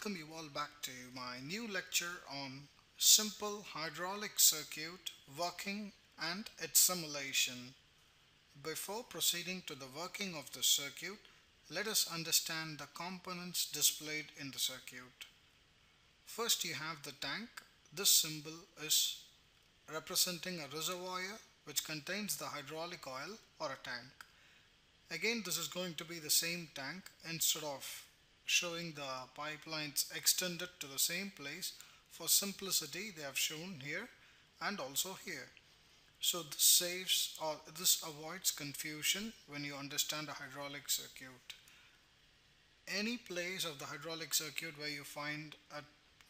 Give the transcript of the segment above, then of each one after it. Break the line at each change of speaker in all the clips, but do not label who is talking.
welcome you all back to my new lecture on simple hydraulic circuit working and its simulation. Before proceeding to the working of the circuit, let us understand the components displayed in the circuit. First you have the tank. This symbol is representing a reservoir which contains the hydraulic oil or a tank. Again, this is going to be the same tank. Instead of showing the pipelines extended to the same place, for simplicity they have shown here and also here. So this saves or this avoids confusion when you understand a hydraulic circuit. Any place of the hydraulic circuit where you find a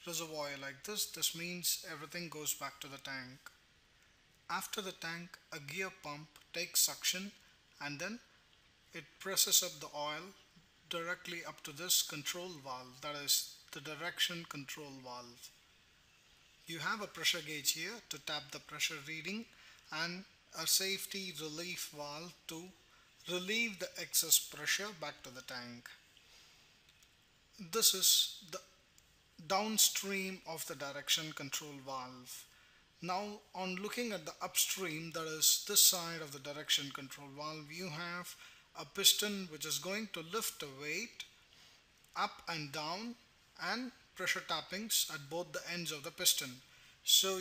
reservoir like this means everything goes back to the tank. After the tank, a gear pump takes suction and then it presses up the oil directly up to this control valve, that is the direction control valve. You have a pressure gauge here to tap the pressure reading and a safety relief valve to relieve the excess pressure back to the tank. This is the downstream of the direction control valve. Now on looking at the upstream, that is this side of the direction control valve, you have a piston which is going to lift a weight up and down and pressure tappings at both the ends of the piston. So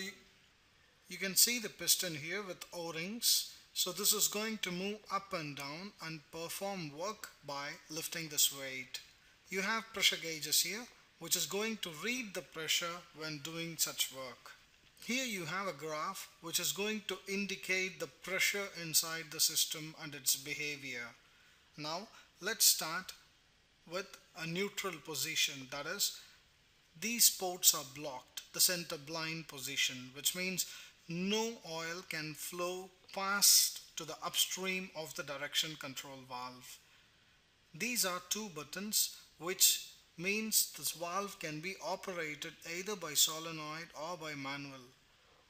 you can see the piston here with O-rings. So this is going to move up and down and perform work by lifting this weight. You have pressure gauges here which is going to read the pressure when doing such work. Here you have a graph which is going to indicate the pressure inside the system and its behavior. Now let's start with a neutral position, that is these ports are blocked, the center blind position, which means no oil can flow past to the upstream of the direction control valve. These are two buttons, which means this valve can be operated either by solenoid or by manual.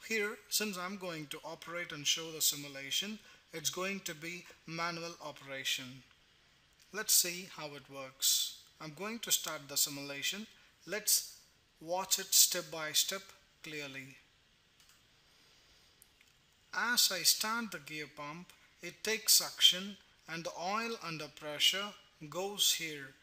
Here, since I'm going to operate and show the simulation, it's going to be manual operation. Let's see how it works. I'm going to start the simulation. Let's watch it step by step clearly. As I start the gear pump, it takes suction and the oil under pressure goes here.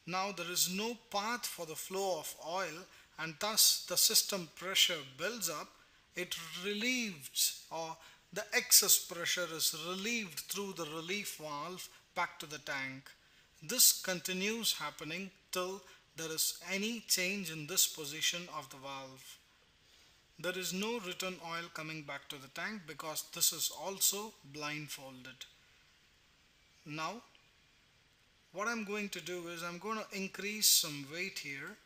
Now there is no path for the flow of oil and thus the system pressure builds up. It relieves, or the excess pressure is relieved through the relief valve back to the tank. This continues happening till there is any change in this position of the valve. There is no return oil coming back to the tank because this is also blindfolded. Now what I'm going to do is I'm going to increase some weight here.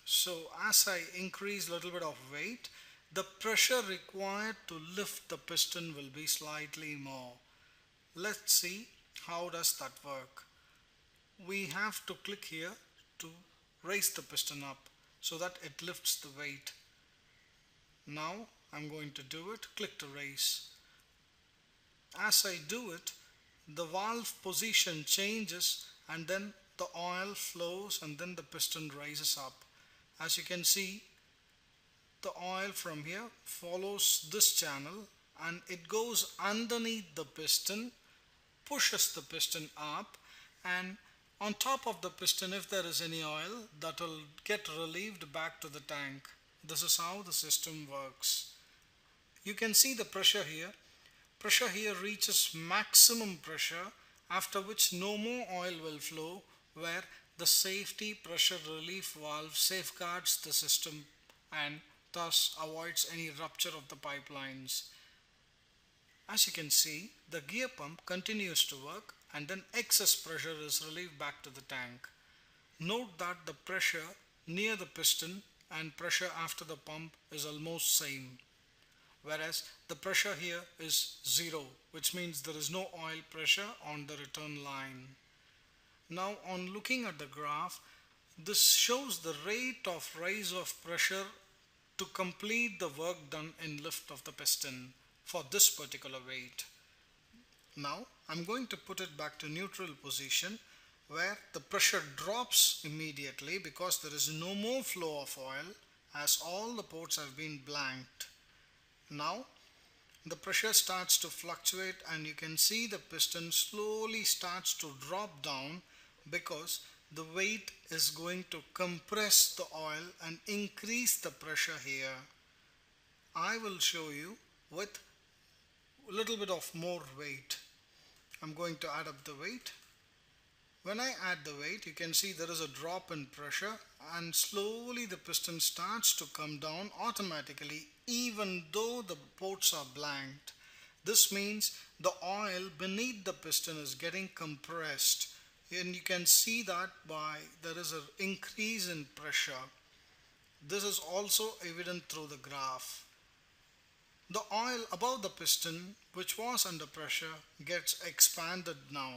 So as I increase a little bit of weight, the pressure required to lift the piston will be slightly more. Let's see how does that work. We have to click here to raise the piston up so that it lifts the weight. Now I'm going to do it, click to raise. As I do it, the valve position changes and then the oil flows and then the piston rises up. As you can see, the oil from here follows this channel and it goes underneath the piston, pushes the piston up, and on top of the piston, if there is any oil, that will get relieved back to the tank. This is how the system works. You can see the pressure here. Pressure here reaches maximum pressure, after which no more oil will flow, where the safety pressure relief valve safeguards the system and thus avoids any rupture of the pipelines. As you can see, the gear pump continues to work and then excess pressure is relieved back to the tank. Note that the pressure near the piston and pressure after the pump is almost same, whereas the pressure here is 0, which means there is no oil pressure on the return line. Now on looking at the graph, this shows the rate of rise of pressure to complete the work done in lift of the piston for this particular weight. Now I'm going to put it back to neutral position where the pressure drops immediately because there is no more flow of oil as all the ports have been blanked. Now the pressure starts to fluctuate and you can see the piston slowly starts to drop down because the weight is going to compress the oil and increase the pressure here. I will show you with a little bit of more weight. I'm going to add up the weight. When I add the weight, you can see there is a drop in pressure and slowly the piston starts to come down automatically even though the ports are blanked. This means the oil beneath the piston is getting compressed, and you can see that by there is an increase in pressure. This is also evident through the graph. The oil above the piston, which was under pressure, gets expanded now.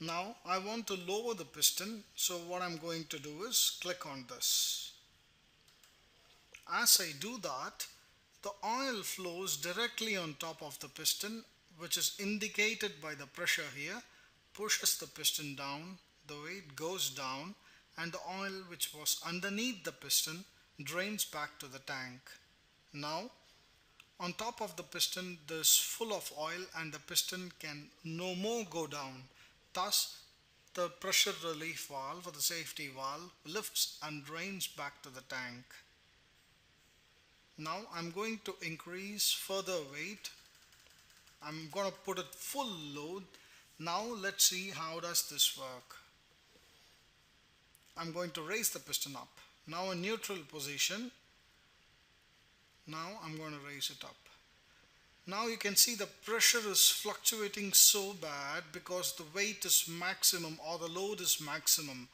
Now I want to lower the piston, so what I'm going to do is click on this. As I do that, the oil flows directly on top of the piston, which is indicated by the pressure here, pushes the piston down, the weight goes down, and the oil which was underneath the piston drains back to the tank. Now on top of the piston this is full of oil and the piston can no more go down. Thus, the pressure relief valve or the safety valve lifts and drains back to the tank. Now I'm going to increase further weight. I'm going to put it full load. Now let's see how does this work. I'm going to raise the piston up. Now in neutral position. Now I'm going to raise it up. Now you can see the pressure is fluctuating so bad because the weight is maximum or the load is maximum,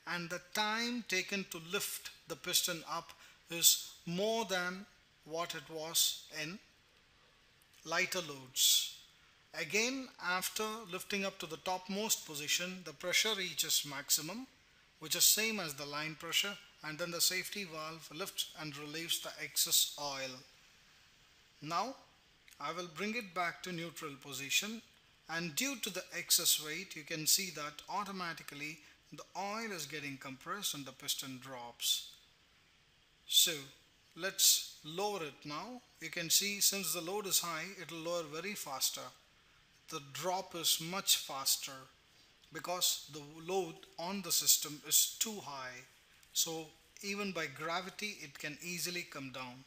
and the time taken to lift the piston up is more than what it was in lighter loads. Again, after lifting up to the topmost position, the pressure reaches maximum, which is same as the line pressure, and then the safety valve lifts and relieves the excess oil. Now I will bring it back to neutral position, and due to the excess weight you can see that automatically the oil is getting compressed and the piston drops. So let's lower it now. You can see since the load is high, it will lower very faster. The drop is much faster because the load on the system is too high. So even by gravity it can easily come down.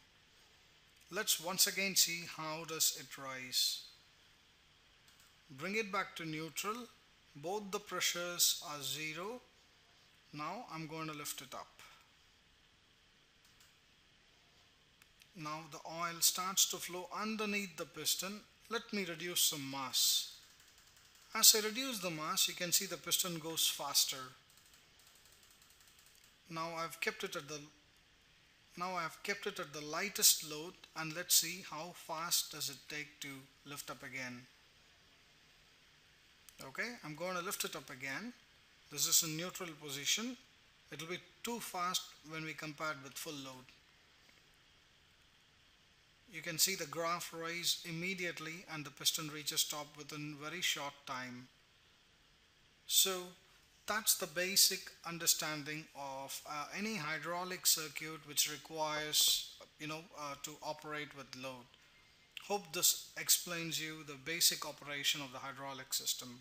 Let's once again see how does it rise. Bring it back to neutral. Both the pressures are 0. Now I'm going to lift it up. Now the oil starts to flow underneath the piston. Let me reduce some mass. As I reduce the mass, you can see the piston goes faster. Now I've kept it at the lightest load, and let's see how fast does it take to lift up again. Okay, I'm going to lift it up again. This is in neutral position. It will be too fast when we compare it with full load. You can see the graph rise immediately and the piston reaches top within very short time. So that's the basic understanding of any hydraulic circuit which requires to operate with load. Hope this explains you the basic operation of the hydraulic system.